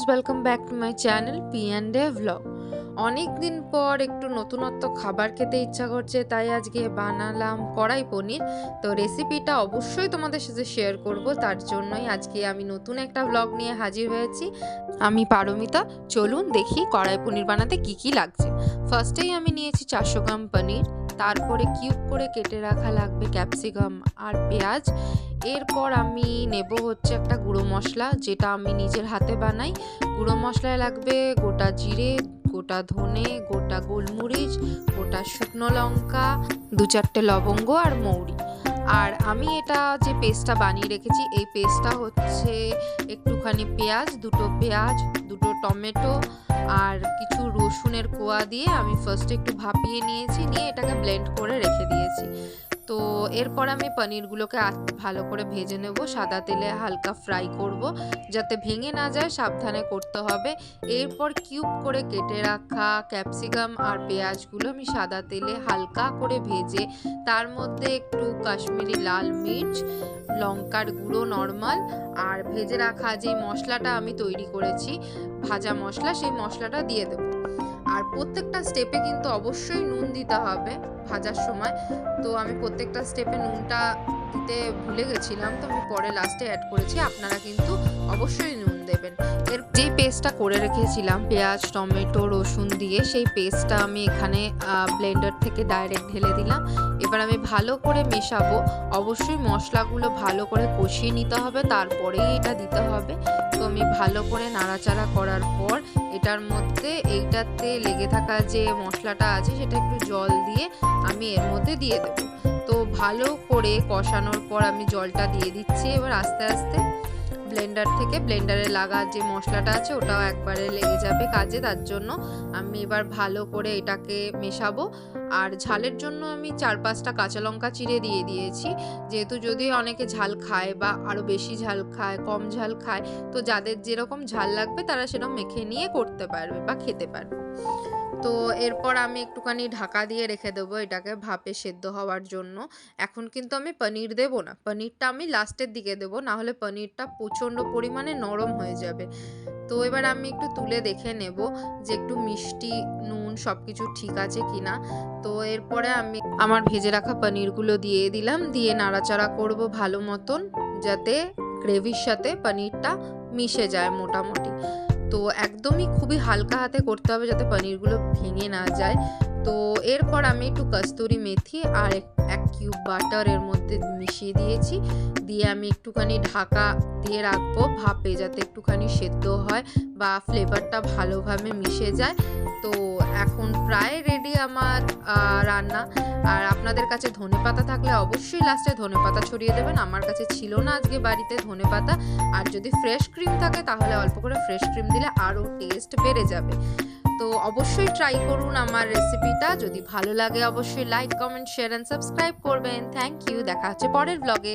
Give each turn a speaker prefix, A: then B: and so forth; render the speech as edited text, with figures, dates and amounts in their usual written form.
A: Welcome back to my channel পি&ডে vlog. অনেক দিন পর একটু নতুনত্ব খাবার খেতে ইচ্ছা করছে, তাই আজকে বানালাম কড়াই পনির। তো রেসিপিটা অবশ্যই তোমাদের সাথে শেয়ার করব, তার জন্যই আজকে আমি নতুন একটা ভ্লগ নিয়ে হাজির হয়েছি। আমি পারমিতা, চলুন দেখি কড়াই পনির বানাতে কি কি লাগছে। ফার্স্টেই আমি নিয়েছি 400 গ্রাম পনির, তারপরে কিউব করে কেটে রাখা লাগবে ক্যাপসিকাম আর পেঁয়াজ। এরপর আমি নেব হচ্ছে একটা গুঁড়ো মশলা, যেটা আমি নিজের হাতে বানাই। গুঁড়ো মশলায় লাগবে গোটা জিরে, গোটা ধনে, গোটা গোলমরিচ, গোটা শুকনো লঙ্কা, 2-4টে লবঙ্গ আর মৌরি। আর আমি এটা যে পেস্টটা বানিয়ে রেখেছি, এই পেস্টটা হচ্ছে একটুখানি পেঁয়াজ, দুটো টমেটো আর কিছু রসুনের কোয়া দিয়ে আমি ফার্স্টে একটু ভাপিয়ে নিয়েছি, নিয়ে এটাকে ব্লেন্ড করে রেখে দিয়েছি। তো এরপর আমি পনিরগুলোকে ভালো করে ভেজে নেব, সাদা তেলে হালকা ফ্রাই করব, যাতে ভেঙে না যায়, সাবধানে করতে হবে। এরপর কিউব করে কেটে রাখা ক্যাপসিকাম আর পেঁয়াজগুলো আমি সাদা তেলে হালকা করে ভেজে তার মধ্যে একটু কাশ্মীরি লাল মির্চ, লঙ্কার গুঁড়ো নর্মাল, আর ভেজে রাখা যে মশলাটা আমি তৈরি করেছি ভাজা মশলা, সেই মশলাটা দিয়ে দেবো। আর প্রত্যেকটা স্টেপে কিন্তু অবশ্যই নুন দিতে হবে ভাজার সময়। তো আমি প্রত্যেকটা স্টেপে নুনটা দিতে ভুলে গেছিলাম, তো আমি পরে লাস্টে অ্যাড করেছি। আপনারা কিন্তু অবশ্যই নুন দেবেন। এর যেই পেস্টটা করে রেখেছিলাম পেঁয়াজ, টমেটো, রসুন দিয়ে, সেই পেস্টটা আমি এখানে ব্লেন্ডার থেকে ডাইরেক্ট ঢেলে দিলাম। এবার আমি ভালো করে মেশাবো। অবশ্যই মশলাগুলো ভালো করে কষিয়ে নিতে হবে, তারপরেই এটা দিতে হবে। তো আমি ভালো করে নাড়াচাড়া করার পর এটার মধ্যে এইটাতে লেগে থাকা যে মশলাটা আছে সেটা একটু জল দিয়ে আমি এর মধ্যে দিয়ে দেবো। তো ভালো করে কষানোর পর আমি জলটা দিয়ে দিচ্ছি। এবার আস্তে আস্তে ব্লেন্ডারে লাগা যে মশলাটা আছে ওটাও একবারে লেগে যাবে কাজে, তার জন্য আমি এবার ভালো করে এটাকে মেশাবো। আর ঝালের জন্য আমি 4-5টা কাঁচা লঙ্কা চিড়ে দিয়ে দিয়েছি, যেহেতু যদি অনেকে ঝাল খায় বা আরও বেশি ঝাল খায়, কম ঝাল খায়, তো যাদের যেরকম ঝাল লাগবে তারা সেরকম মেখে নিয়ে করতে পারবে বা খেতে পারবে। তো এরপর আমি একটুখানি ঢাকা দিয়ে রেখে দেবো এটাকে ভাপে সেদ্ধ হওয়ার জন্য। এখন কিন্তু আমি পনির দেবো না, পনিরটা আমি লাস্টের দিকে দেবো, না হলে পনিরটা প্রচণ্ড পরিমাণে নরম হয়ে যাবে। তো এবার আমি একটু তুলে দেখে নেব যে একটু মিষ্টি, নুন সব কিছু ঠিক আছে কিনা। তো এরপরে আমি আমার ভেজে রাখা পনিরগুলো দিয়ে দিলাম, দিয়ে নাড়াচাড়া করব ভালো মতন, যাতে গ্রেভির সাথে পনিরটা মিশে যায় মোটামুটি। তো একদমই খুবই হালকা হাতে করতে হবে, যাতে পনিরগুলো ভেঙে না যায়। তো এরপর আমি একটু কস্তুরি মেথি আর 1 কিউব বাটার এর মধ্যে মিশিয়ে দিয়েছি, দিয়ে আমি একটুখানি ঢাকা দিয়ে রাখবো ভাপে, যাতে একটুখানি সেদ্ধ হয় বা ফ্লেভারটা ভালোভাবে মিশে যায়। তো এখন প্রায় রেডি আমার রান্না। আর আপনাদের কাছে ধনেপাতা থাকলে অবশ্যই লাস্টে ধনেপাতা ছড়িয়ে দেবেন। আমার কাছে ছিল না আজকে বাড়িতে ধনেপাতা, আর যদি ফ্রেশ ক্রিম থাকে তাহলে অল্প করে ফ্রেশ ক্রিম দিলে আরও টেস্ট বেড়ে যাবে। তো অবশ্যই ট্রাই করুন আমার রেসিপিটা। যদি ভালো লাগে অবশ্যই like, comment, share and subscribe করবেন। থ্যাংক ইউ, দেখা হচ্ছে পরের ব্লগে।